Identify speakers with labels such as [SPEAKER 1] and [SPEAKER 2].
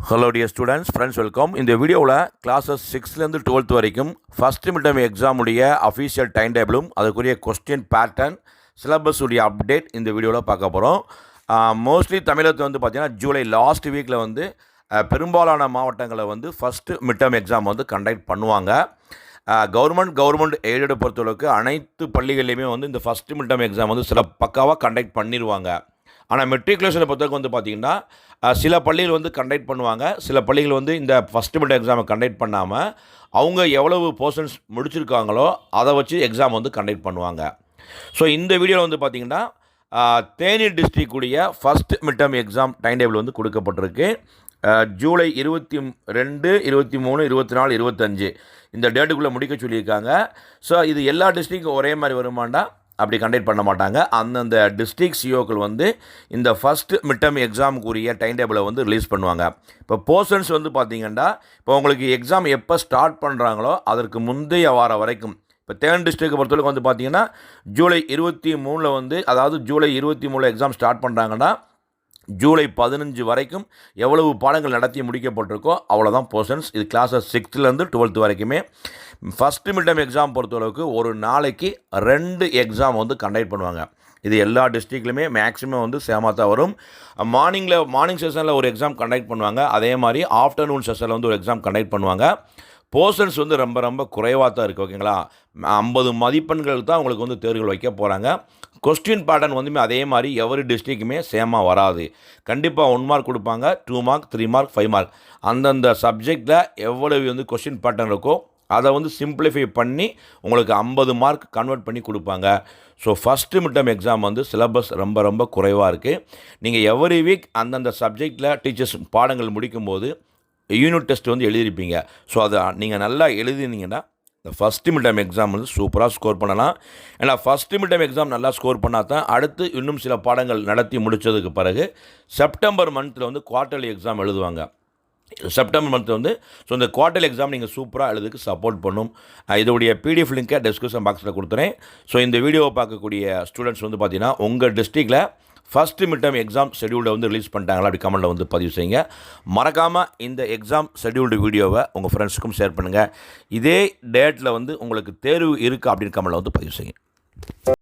[SPEAKER 1] Hello dear students, friends, welcome. இந்த வீடியோவில் classes 6லேருந்து 12th வரைக்கும் ஃபஸ்ட்டு மிட்டம் எக்ஸாமுடைய அஃபீஷியல் டைம் டேபிளும் அதுக்குரிய கொஸ்டின் பேட்டர்ன் சிலபஸ் உடைய அப்டேட் இந்த வீடியோவில் பார்க்க போகிறோம். மோஸ்ட்லி தமிழகத்தில் வந்து பார்த்திங்கன்னா ஜூலை லாஸ்ட் வீக்கில் வந்து பெரும்பாலான மாவட்டங்களில் வந்து ஃபஸ்ட்டு மிட்டம் எக்ஸாம் வந்து கண்டக்ட் பண்ணுவாங்க. கவர்மெண்ட் எய்டை பொறுத்தளவுக்கு அனைத்து பள்ளிகள்லையுமே வந்து இந்த ஃபஸ்ட்டு மிட்டம் எக்ஸாம் வந்து சில பக்காவாக கண்டக்ட் பண்ணிடுவாங்க. ஆனால் மெட்ரிகுலேஷனை பொறுத்தவரைக்கும் வந்து பார்த்திங்கன்னா சில பள்ளிகள் வந்து கண்டக்ட் பண்ணுவாங்க, சில பள்ளிகள் வந்து இந்த ஃபஸ்ட்டு மிட் எக்ஸாமை கண்டக்ட் பண்ணாமல் அவங்க எவ்வளவு போர்ஷன்ஸ் முடிச்சிருக்காங்களோ அதை வச்சு எக்ஸாம் வந்து கண்டக்ட் பண்ணுவாங்க. ஸோ இந்த வீடியோவில் வந்து பார்த்திங்கன்னா தேனி டிஸ்ட்ரிக்டுடைய first midterm exam time table வந்து கொடுக்கப்பட்டிருக்கு. ஜூலை 22, 23, 24, 25 இந்த டேட்டுக்குள்ளே முடிக்க சொல்லியிருக்காங்க. ஸோ இது எல்லா டிஸ்ட்ரிக்கும் ஒரே மாதிரி வருமாண்டா அப்படி கண்டக்ட் பண்ண மாட்டாங்க. அந்தந்த டிஸ்ட்ரிக்ட் சிஓக்கள் வந்து இந்த ஃபஸ்ட்டு மிட்டம் எக்ஸாமுக்குரிய டைம் டேபிளை வந்து ரிலீஸ் பண்ணுவாங்க. இப்போ போர்ஷன்ஸ் வந்து பார்த்திங்கன்னா இப்போ உங்களுக்கு எக்ஸாம் எப்போ ஸ்டார்ட் பண்ணுறாங்களோ அதற்கு முந்தைய வாரம் வரைக்கும், இப்போ தேனி டிஸ்ட்ரிக்டை பொறுத்தவரைக்கும் வந்து பார்த்திங்கன்னா ஜூலை 23 வந்து, அதாவது ஜூலை 23 எக்ஸாம் ஸ்டார்ட் பண்ணுறாங்கன்னா ஜூலை 15 வரைக்கும் எவ்வளவு பாடங்கள் நடத்தி முடிக்கப்பட்டிருக்கோ அவ்வளோதான் போர்ஷன்ஸ். இது கிளாஸஸ் 6லேருந்து 12th வரைக்குமே. ஃபஸ்ட்டு மிட்டம் எக்ஸாம் பொறுத்தளவுக்கு ஒரு நாளைக்கு 2 எக்ஸாம் வந்து கண்டக்ட் பண்ணுவாங்க. இது எல்லா டிஸ்ட்ரிக்ட்லையுமே மேக்ஸிமம் வந்து சேமாக தான் வரும். மார்னிங் செஷனில் ஒரு எக்ஸாம் கண்டக்ட் பண்ணுவாங்க, அதே மாதிரி ஆஃப்டர்நூன் செஷனில் வந்து ஒரு எக்ஸாம் கண்டக்ட் பண்ணுவாங்க. போர்ஷன்ஸ் வந்து ரொம்ப ரொம்ப குறைவாக தான் இருக்குது, ஓகேங்களா. 50 மதிப்பெண்கள் தான் உங்களுக்கு வந்து தேர்வுகள் வைக்க போகிறாங்க. கொஸ்டின் பேட்டர்ன் வந்துமே அதே மாதிரி எவரி டிஸ்ட்ரிக்குமே சேமாக வராது. கண்டிப்பாக 1 மார்க் கொடுப்பாங்க, 2 மார்க், 3 மார்க், 5 மார்க். அந்தந்த சப்ஜெக்டில் எவ்வளவு வந்து கொஸ்டின் பேட்டர்ன் இருக்கோ அதை வந்து சிம்பிளிஃபை பண்ணி உங்களுக்கு 50 மார்க் கன்வெர்ட் பண்ணி கொடுப்பாங்க. ஸோ ஃபஸ்ட்டு மிட்டம் எக்ஸாம் வந்து சிலபஸ் ரொம்ப ரொம்ப குறைவாக இருக்குது. நீங்கள் எவரி வீக் அந்தந்த சப்ஜெக்டில் டீச்சர்ஸ் பாடங்கள் முடிக்கும்போது யூனிட் டெஸ்ட் வந்து எழுதியிருப்பீங்க. ஸோ அதை நீங்கள் நல்லா எழுதினீங்கன்னா இந்த ஃபஸ்ட்டு மிட்டம் எக்ஸாம் வந்து சூப்பராக ஸ்கோர் பண்ணலாம். ஏன்னா ஃபஸ்ட்டு மிட்டம் எக்ஸாம் நல்லா ஸ்கோர் பண்ணால் தான் அடுத்து இன்னும் சில பாடங்கள் நடத்தி முடித்ததுக்கு பிறகு செப்டம்பர் மந்தில் வந்து குவார்ட்டர்லி எக்ஸாம் எழுதுவாங்க. செப்டம்பர் மந்த் வந்து ஸோ இந்த குவார்ட்டர்லி எக்ஸாம் நீங்கள் சூப்பராக எழுதுக்கு சப்போர்ட் பண்ணும். இதோடைய பிடிஎஃப் லிங்கை டிஸ்கிரிப்ஷன் பாக்ஸில் கொடுத்துறேன். ஸோ இந்த வீடியோவை பார்க்கக்கூடிய ஸ்டூடெண்ட்ஸ் வந்து பார்த்திங்கன்னா உங்கள் டிஸ்ட்ரிக்டில் ஃபஸ்ட்டு மிட்டம் எக்ஸாம் ஷெடியூல்டை வந்து ரிலீஸ் பண்ணிட்டாங்களா அப்படி கமெண்ட்டில் வந்து பதிவு செய்யுங்க. மறக்காமல் இந்த எக்ஸாம் ஷெடியூல்டு வீடியோவை உங்கள் ஃப்ரெண்ட்ஸுக்கும் ஷேர் பண்ணுங்கள். இதே டேட்டில் வந்து உங்களுக்கு தேர்வு இருக்குது அப்படின்னு கமெண்ட்டில் வந்து பதிவு செய்யுங்க.